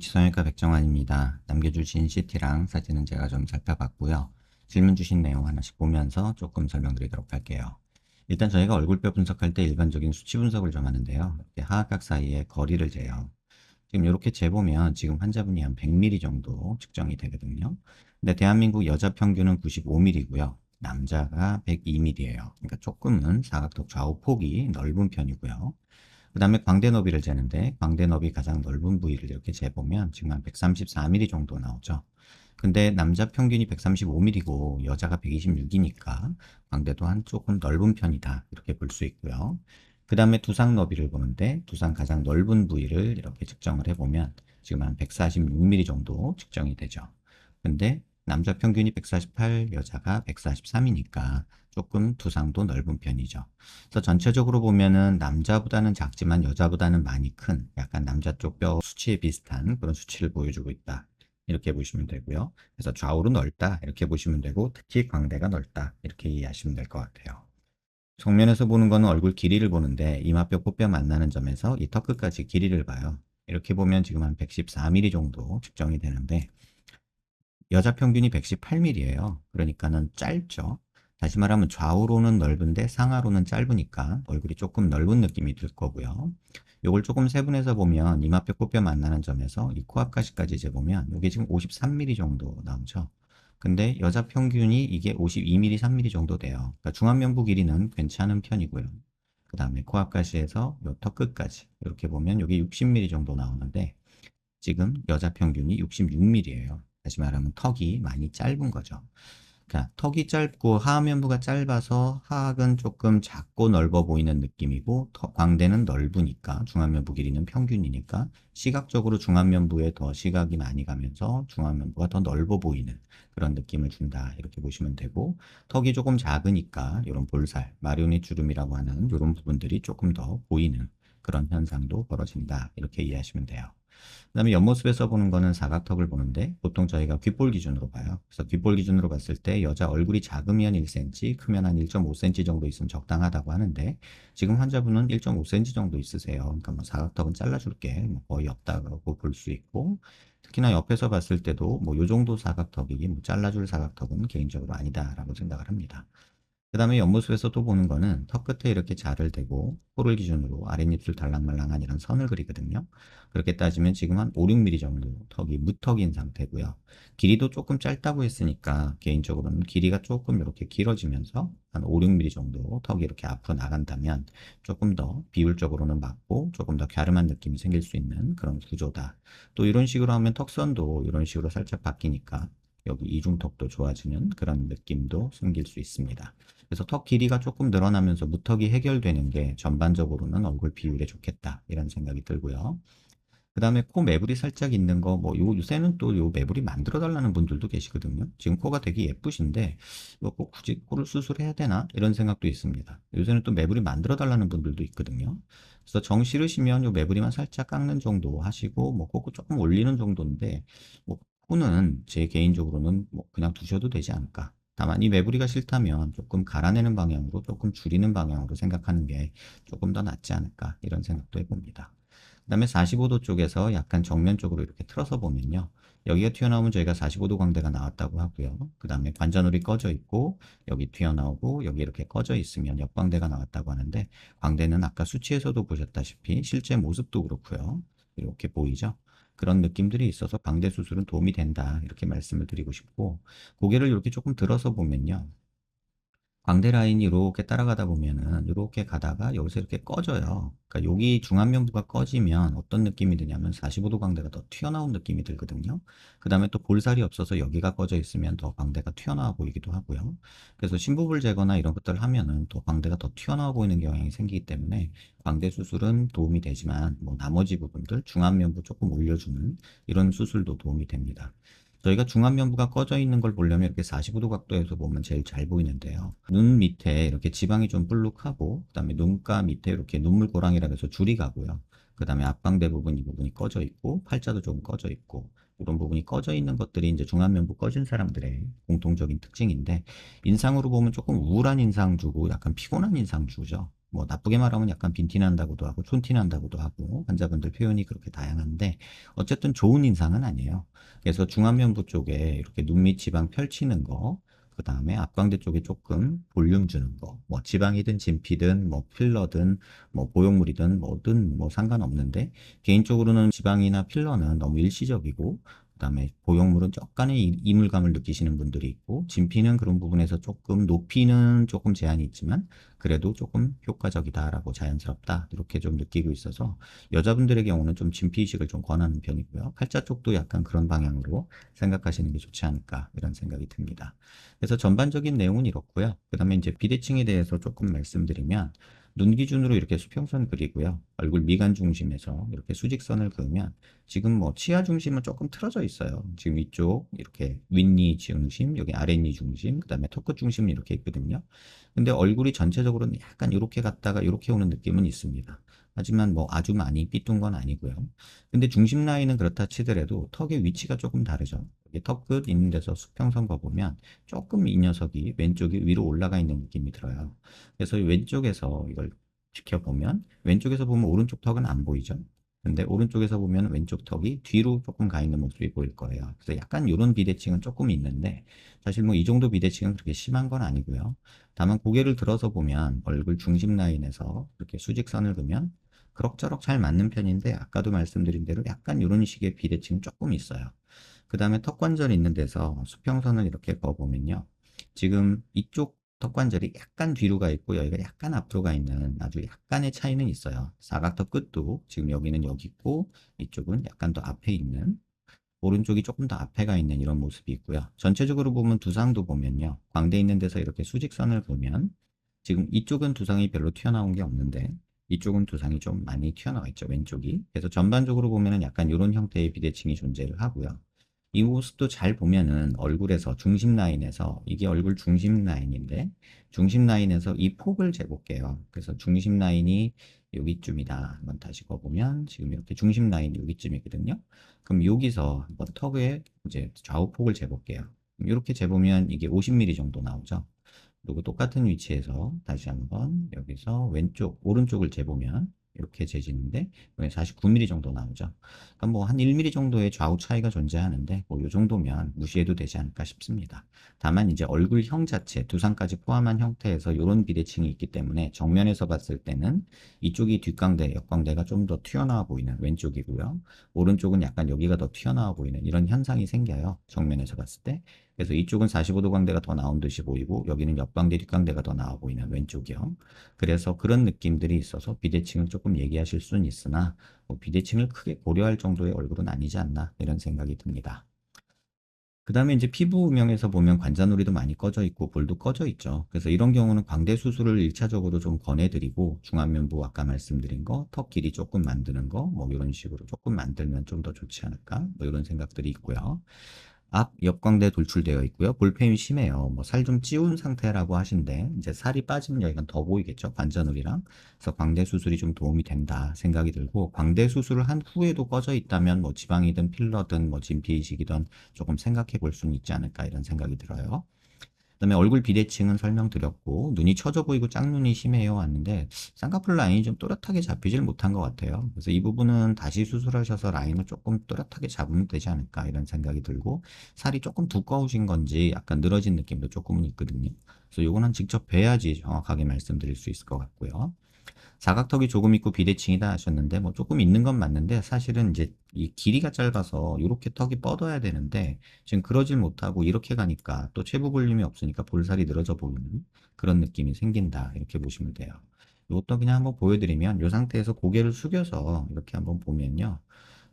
H성형외과 백정환입니다. 남겨주신 CT랑 사진은 제가 좀 살펴봤고요. 질문 주신 내용 하나씩 보면서 조금 설명드리도록 할게요. 일단 저희가 얼굴뼈 분석할 때 일반적인 수치 분석을 좀 하는데요. 이렇게 하악각 사이의 거리를 재요. 지금 이렇게 재보면 지금 환자분이 한 100mm 정도 측정이 되거든요. 근데 대한민국 여자 평균은 95mm고요. 남자가 102mm예요. 그러니까 조금은 사각턱 좌우 폭이 넓은 편이고요. 그 다음에 광대 너비를 재는데 광대 너비 가장 넓은 부위를 이렇게 재보면 지금 한 134mm 정도 나오죠. 근데 남자 평균이 135mm고 여자가 126이니까 광대도 한 조금 넓은 편이다 이렇게 볼 수 있고요. 그 다음에 두상 너비를 보는데 두상 가장 넓은 부위를 이렇게 측정을 해보면 지금 한 146mm 정도 측정이 되죠. 근데 남자 평균이 148, 여자가 143이니까 조금 두상도 넓은 편이죠. 그래서 전체적으로 보면은 남자보다는 작지만 여자보다는 많이 큰 약간 남자 쪽 뼈 수치에 비슷한 그런 수치를 보여주고 있다. 이렇게 보시면 되고요. 그래서 좌우로 넓다 이렇게 보시면 되고 특히 광대가 넓다 이렇게 이해하시면 될 것 같아요. 정면에서 보는 거는 얼굴 길이를 보는데 이마뼈 코뼈 만나는 점에서 이 턱 끝까지 길이를 봐요. 이렇게 보면 지금 한 114mm 정도 측정이 되는데 여자 평균이 118mm예요. 그러니까는 짧죠. 다시 말하면 좌우로는 넓은데 상하로는 짧으니까 얼굴이 조금 넓은 느낌이 들 거고요. 요걸 조금 세분해서 보면 이마뼈 코뼈 만나는 점에서 이 코앞가시까지 재보면 이게 지금 53mm 정도 나오죠. 근데 여자 평균이 이게 52mm, 3mm 정도 돼요. 그러니까 중안면부 길이는 괜찮은 편이고요. 그 다음에 코앞가시에서 요 턱 끝까지 이렇게 보면 여기 60mm 정도 나오는데 지금 여자 평균이 66mm예요. 다시 말하면 턱이 많이 짧은 거죠. 그러니까 턱이 짧고 하안면부가 짧아서 하악은 조금 작고 넓어 보이는 느낌이고 광대는 넓으니까 중안면부 길이는 평균이니까 시각적으로 중안면부에 더 시각이 많이 가면서 중안면부가 더 넓어 보이는 그런 느낌을 준다 이렇게 보시면 되고 턱이 조금 작으니까 이런 볼살, 마리오넷 주름이라고 하는 이런 부분들이 조금 더 보이는 그런 현상도 벌어진다 이렇게 이해하시면 돼요. 그 다음에 옆모습에서 보는 거는 사각턱을 보는데 보통 저희가 귓볼 기준으로 봐요. 그래서 귓볼 기준으로 봤을 때 여자 얼굴이 작으면 1cm, 크면 한 1.5cm 정도 있으면 적당하다고 하는데 지금 환자분은 1.5cm 정도 있으세요. 그러니까 뭐 사각턱은 잘라줄 게 뭐 거의 없다고 볼 수 있고 특히나 옆에서 봤을 때도 뭐 요 정도 사각턱이 뭐 잘라줄 사각턱은 개인적으로 아니다라고 생각을 합니다. 그 다음에 옆모습에서 또 보는 거는 턱 끝에 이렇게 자를 대고 코를 기준으로 아랫입술 달랑말랑한 이런 선을 그리거든요. 그렇게 따지면 지금 한 5, 6mm 정도 턱이 무턱인 상태고요. 길이도 조금 짧다고 했으니까 개인적으로는 길이가 조금 이렇게 길어지면서 한 5, 6mm 정도 턱이 이렇게 앞으로 나간다면 조금 더 비율적으로는 맞고 조금 더 갸름한 느낌이 생길 수 있는 그런 구조다. 또 이런 식으로 하면 턱선도 이런 식으로 살짝 바뀌니까 여기 이중턱도 좋아지는 그런 느낌도 생길 수 있습니다. 그래서 턱 길이가 조금 늘어나면서 무턱이 해결되는 게 전반적으로는 얼굴 비율에 좋겠다 이런 생각이 들고요. 그 다음에 코 매부리 살짝 있는 거, 뭐, 요새는 또 요 매부리 만들어 달라는 분들도 계시거든요. 지금 코가 되게 예쁘신데, 이거 꼭 굳이 코를 수술해야 되나? 이런 생각도 있습니다. 요새는 또 매부리 만들어 달라는 분들도 있거든요. 그래서 정 싫으시면 요 매부리만 살짝 깎는 정도 하시고, 뭐, 코 조금 올리는 정도인데, 뭐, 코는 제 개인적으로는 뭐, 그냥 두셔도 되지 않을까. 다만 이 매부리가 싫다면 조금 갈아내는 방향으로, 조금 줄이는 방향으로 생각하는 게 조금 더 낫지 않을까. 이런 생각도 해봅니다. 그 다음에 45도 쪽에서 약간 정면 쪽으로 이렇게 틀어서 보면요. 여기가 튀어나오면 저희가 45도 광대가 나왔다고 하고요. 그 다음에 관자놀이 꺼져 있고 여기 튀어나오고 여기 이렇게 꺼져 있으면 역광대가 나왔다고 하는데 광대는 아까 수치에서도 보셨다시피 실제 모습도 그렇고요. 이렇게 보이죠? 그런 느낌들이 있어서 광대 수술은 도움이 된다 이렇게 말씀을 드리고 싶고 고개를 이렇게 조금 들어서 보면요. 광대 라인이 이렇게 따라가다 보면은 이렇게 가다가 여기서 이렇게 꺼져요. 그러니까 여기 중안면부가 꺼지면 어떤 느낌이 드냐면 45도 광대가 더 튀어나온 느낌이 들거든요. 그 다음에 또 볼살이 없어서 여기가 꺼져 있으면 더 광대가 튀어나와 보이기도 하고요. 그래서 심부볼 제거나 이런 것들을 하면은 더 광대가 더 튀어나와 보이는 경향이 생기기 때문에 광대 수술은 도움이 되지만 뭐 나머지 부분들 중안면부 조금 올려주는 이런 수술도 도움이 됩니다. 저희가 중안면부가 꺼져 있는 걸 보려면 이렇게 45도 각도에서 보면 제일 잘 보이는데요. 눈 밑에 이렇게 지방이 좀 불룩하고 그다음에 눈가 밑에 이렇게 눈물고랑이라 해서 줄이 가고요. 그다음에 앞광대 부분 이 부분이 꺼져 있고 팔자도 조금 꺼져 있고 이런 부분이 꺼져 있는 것들이 이제 중안면부 꺼진 사람들의 공통적인 특징인데 인상으로 보면 조금 우울한 인상 주고 약간 피곤한 인상 주죠. 뭐 나쁘게 말하면 약간 빈티 난다고도 하고 촌티 난다고도 하고 환자분들 표현이 그렇게 다양한데 어쨌든 좋은 인상은 아니에요. 그래서 중안면부 쪽에 이렇게 눈 밑 지방 펼치는 거, 그 다음에 앞광대 쪽에 조금 볼륨 주는 거, 뭐 지방이든 진피든 뭐 필러든 뭐 보형물이든 뭐든 뭐 상관없는데 개인적으로는 지방이나 필러는 너무 일시적이고 그다음에 보형물은 약간의 이물감을 느끼시는 분들이 있고 진피는 그런 부분에서 조금 높이는 조금 제한이 있지만 그래도 조금 효과적이다라고 자연스럽다 이렇게 좀 느끼고 있어서 여자분들의 경우는 좀 진피 이식을 좀 권하는 편이고요. 팔자 쪽도 약간 그런 방향으로 생각하시는 게 좋지 않을까 이런 생각이 듭니다. 그래서 전반적인 내용은 이렇고요. 그다음에 이제 비대칭에 대해서 조금 말씀드리면 눈 기준으로 이렇게 수평선 그리고요. 얼굴 미간 중심에서 이렇게 수직선을 그으면 지금 뭐 치아 중심은 조금 틀어져 있어요. 지금 이쪽 이렇게 윗니 중심, 여기 아랫니 중심, 그다음에 턱끝 중심은 이렇게 있거든요. 근데 얼굴이 전체적으로는 약간 이렇게 갔다가 이렇게 오는 느낌은 있습니다. 하지만 뭐 아주 많이 삐뚤은 건 아니고요. 근데 중심 라인은 그렇다 치더라도 턱의 위치가 조금 다르죠. 여기 턱끝 있는 데서 수평선 봐보면 조금 이 녀석이 왼쪽이 위로 올라가 있는 느낌이 들어요. 그래서 왼쪽에서 이걸 지켜보면 왼쪽에서 보면 오른쪽 턱은 안 보이죠. 근데 오른쪽에서 보면 왼쪽 턱이 뒤로 조금 가 있는 모습이 보일 거예요. 그래서 약간 이런 비대칭은 조금 있는데 사실 뭐 이 정도 비대칭은 그렇게 심한 건 아니고요. 다만 고개를 들어서 보면 얼굴 중심 라인에서 이렇게 수직선을 그으면 그럭저럭 잘 맞는 편인데 아까도 말씀드린 대로 약간 이런 식의 비대칭은 조금 있어요. 그 다음에 턱관절 있는 데서 수평선을 이렇게 그어보면요. 지금 이쪽 턱관절이 약간 뒤로 가 있고 여기가 약간 앞으로 가 있는 아주 약간의 차이는 있어요. 사각턱 끝도 지금 여기는 여기 있고 이쪽은 약간 더 앞에 있는 오른쪽이 조금 더 앞에 가 있는 이런 모습이 있고요. 전체적으로 보면 두상도 보면요. 광대 있는 데서 이렇게 수직선을 보면 지금 이쪽은 두상이 별로 튀어나온 게 없는데 이쪽은 두상이 좀 많이 튀어나와 있죠. 왼쪽이. 그래서 전반적으로 보면은 약간 이런 형태의 비대칭이 존재를 하고요. 이 모습도 잘 보면은 얼굴에서 중심 라인에서 이게 얼굴 중심 라인인데 중심 라인에서 이 폭을 재볼게요. 그래서 중심 라인이 여기쯤이다. 한번 다시 거보면 지금 이렇게 중심 라인이 여기쯤이거든요. 그럼 여기서 한번 턱의 이제 좌우 폭을 재볼게요. 이렇게 재보면 이게 50mm 정도 나오죠. 그리고 똑같은 위치에서 다시 한번 여기서 왼쪽, 오른쪽을 재보면 이렇게 재지는데 49mm 정도 나오죠. 그러니까 뭐 한 1mm 정도의 좌우 차이가 존재하는데 뭐 이 정도면 무시해도 되지 않을까 싶습니다. 다만 이제 얼굴형 자체, 두상까지 포함한 형태에서 이런 비대칭이 있기 때문에 정면에서 봤을 때는 이쪽이 뒷광대, 옆광대가 좀 더 튀어나와 보이는 왼쪽이고요. 오른쪽은 약간 여기가 더 튀어나와 보이는 이런 현상이 생겨요. 정면에서 봤을 때. 그래서 이쪽은 45도 광대가 더 나온 듯이 보이고 여기는 옆광대 뒷광대가 더 나와 보이는 왼쪽이요. 그래서 그런 느낌들이 있어서 비대칭을 조금 얘기하실 수는 있으나 뭐 비대칭을 크게 고려할 정도의 얼굴은 아니지 않나 이런 생각이 듭니다. 그 다음에 이제 피부 음영에서 보면 관자놀이도 많이 꺼져 있고 볼도 꺼져 있죠. 그래서 이런 경우는 광대 수술을 1차적으로 좀 권해드리고 중안면부 아까 말씀드린 거, 턱 길이 조금 만드는 거, 뭐 이런 식으로 조금 만들면 좀 더 좋지 않을까? 뭐 이런 생각들이 있고요. 앞 옆광대 돌출되어 있고요. 볼펜이 심해요. 뭐 살 좀 찌운 상태라고 하신데 이제 살이 빠지면 여기가 더 보이겠죠. 관자놀이랑. 그래서 광대 수술이 좀 도움이 된다 생각이 들고 광대 수술을 한 후에도 꺼져 있다면 뭐 지방이든 필러든 뭐 진피 이식이든 조금 생각해 볼 수는 있지 않을까 이런 생각이 들어요. 그다음에 얼굴 비대칭은 설명드렸고 눈이 처져 보이고 짝눈이 심해요 왔는데 쌍꺼풀 라인이 좀 또렷하게 잡히질 못한 것 같아요. 그래서 이 부분은 다시 수술하셔서 라인을 조금 또렷하게 잡으면 되지 않을까 이런 생각이 들고 살이 조금 두꺼우신 건지 약간 늘어진 느낌도 조금은 있거든요. 그래서 요거는 직접 뵈야지 정확하게 말씀드릴 수 있을 것 같고요. 사각턱이 조금 있고 비대칭이다 하셨는데 뭐 조금 있는 건 맞는데 사실은 이제 이 길이가 짧아서 이렇게 턱이 뻗어야 되는데 지금 그러질 못하고 이렇게 가니까 또 체부 볼륨이 없으니까 볼살이 늘어져 보이는 그런 느낌이 생긴다 이렇게 보시면 돼요. 이것도 그냥 한번 보여드리면 이 상태에서 고개를 숙여서 이렇게 한번 보면요.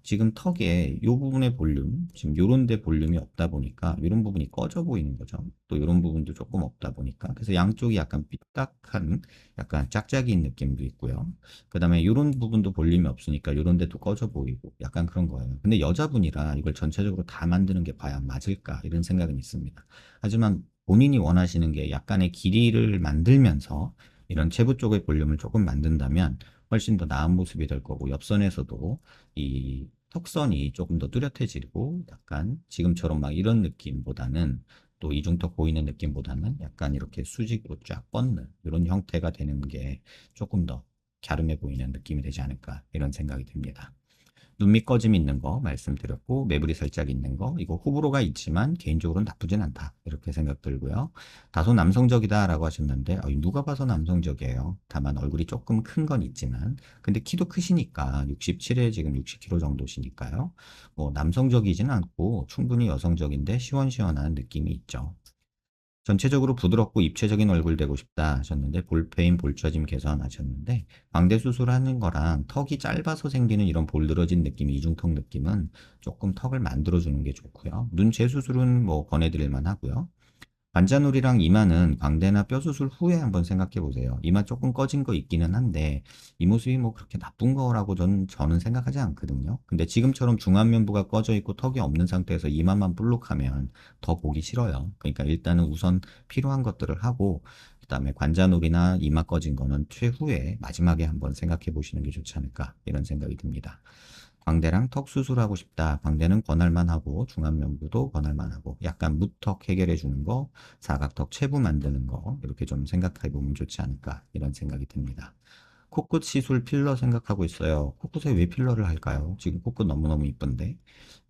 지금 턱에 이 부분의 볼륨, 지금 요런 데 볼륨이 없다 보니까 이런 부분이 꺼져 보이는 거죠. 또 이런 부분도 조금 없다 보니까. 그래서 양쪽이 약간 삐딱한 약간 짝짝이인 느낌도 있고요. 그 다음에 이런 부분도 볼륨이 없으니까 이런 데도 꺼져 보이고 약간 그런 거예요. 근데 여자분이라 이걸 전체적으로 다 만드는 게 과연 맞을까 이런 생각은 있습니다. 하지만 본인이 원하시는 게 약간의 길이를 만들면서 이런 체부 쪽의 볼륨을 조금 만든다면 훨씬 더 나은 모습이 될 거고 옆선에서도 이 턱선이 조금 더 뚜렷해지고 약간 지금처럼 막 이런 느낌보다는 또 이중턱 보이는 느낌보다는 약간 이렇게 수직으로 쫙 뻗는 이런 형태가 되는 게 조금 더 갸름해 보이는 느낌이 되지 않을까 이런 생각이 듭니다. 눈밑 꺼짐이 있는 거 말씀드렸고 매부리 살짝 있는 거 이거 호불호가 있지만 개인적으로는 나쁘진 않다 이렇게 생각 들고요. 다소 남성적이다 라고 하셨는데 누가 봐서 남성적이에요. 다만 얼굴이 조금 큰 건 있지만 근데 키도 크시니까 67에 지금 60kg 정도시니까요. 뭐 남성적이지는 않고 충분히 여성적인데 시원시원한 느낌이 있죠. 전체적으로 부드럽고 입체적인 얼굴 되고 싶다 하셨는데 볼페인 볼처짐 개선하셨는데 광대 수술하는 거랑 턱이 짧아서 생기는 이런 볼드러진 느낌, 이중턱 느낌은 조금 턱을 만들어주는 게 좋고요. 눈 재수술은 뭐 권해드릴만 하고요. 관자놀이랑 이마는 광대나 뼈 수술 후에 한번 생각해 보세요. 이마 조금 꺼진 거 있기는 한데 이 모습이 뭐 그렇게 나쁜 거라고 저는 생각하지 않거든요. 근데 지금처럼 중안면부가 꺼져 있고 턱이 없는 상태에서 이마만 볼록하면 더 보기 싫어요. 그러니까 일단은 우선 필요한 것들을 하고 그다음에 관자놀이나 이마 꺼진 거는 최후에 마지막에 한번 생각해 보시는 게 좋지 않을까 이런 생각이 듭니다. 광대랑 턱 수술하고 싶다. 광대는 권할만 하고 중안면부도 권할만 하고 약간 무턱 해결해 주는 거, 사각턱 체부 만드는 거 이렇게 좀 생각해 보면 좋지 않을까 이런 생각이 듭니다. 코끝 시술 필러 생각하고 있어요. 코끝에 왜 필러를 할까요? 지금 코끝 너무너무 이쁜데.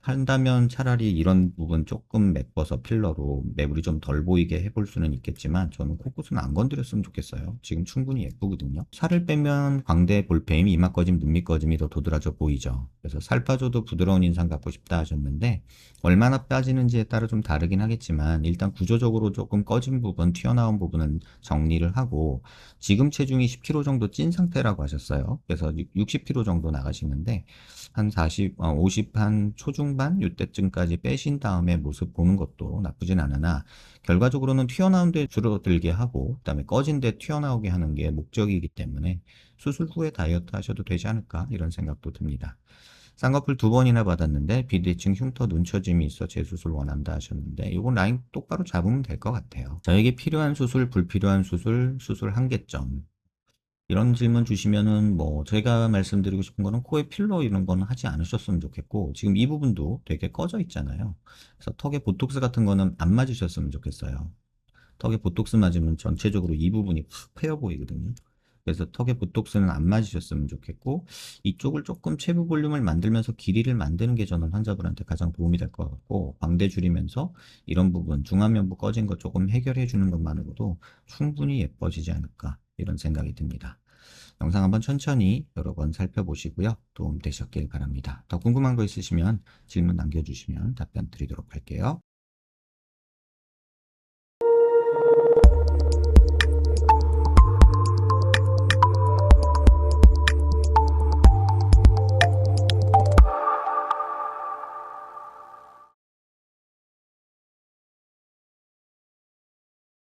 한다면 차라리 이런 부분 조금 메꿔서 필러로 매물이 좀 덜 보이게 해볼 수는 있겠지만 저는 코끝은 안 건드렸으면 좋겠어요. 지금 충분히 예쁘거든요. 살을 빼면 광대 볼페임, 이마 꺼짐, 눈밑 꺼짐이 더 도드라져 보이죠. 그래서 살 빠져도 부드러운 인상 갖고 싶다 하셨는데 얼마나 빠지는지에 따라 좀 다르긴 하겠지만 일단 구조적으로 조금 꺼진 부분, 튀어나온 부분은 정리를 하고 지금 체중이 10kg 정도 찐 상태라고 하셨어요. 그래서 60kg 정도 나가시는데 한 50 한 초중반 이때쯤까지 빼신 다음에 모습 보는 것도 나쁘진 않으나 결과적으로는 튀어나온 데 줄어들게 하고 그다음에 꺼진 데 튀어나오게 하는 게 목적이기 때문에 수술 후에 다이어트 하셔도 되지 않을까 이런 생각도 듭니다. 쌍꺼풀 2번이나 받았는데 비대칭 흉터 눈처짐이 있어 재수술 원한다 하셨는데 이건 라인 똑바로 잡으면 될 것 같아요. 저에게 필요한 수술, 불필요한 수술, 수술 한계점 이런 질문 주시면은 뭐 제가 말씀드리고 싶은 거는 코에 필러 이런 거는 하지 않으셨으면 좋겠고 지금 이 부분도 되게 꺼져 있잖아요. 그래서 턱에 보톡스 같은 거는 안 맞으셨으면 좋겠어요. 턱에 보톡스 맞으면 전체적으로 이 부분이 확 패여 보이거든요. 그래서 턱에 보톡스는 안 맞으셨으면 좋겠고 이쪽을 조금 체부 볼륨을 만들면서 길이를 만드는 게 저는 환자분한테 가장 도움이 될 것 같고 광대 줄이면서 이런 부분 중안면부 꺼진 거 조금 해결해 주는 것만으로도 충분히 예뻐지지 않을까 이런 생각이 듭니다. 영상 한번 천천히 여러 번 살펴보시고요. 도움 되셨길 바랍니다. 더 궁금한 거 있으시면 질문 남겨주시면 답변 드리도록 할게요.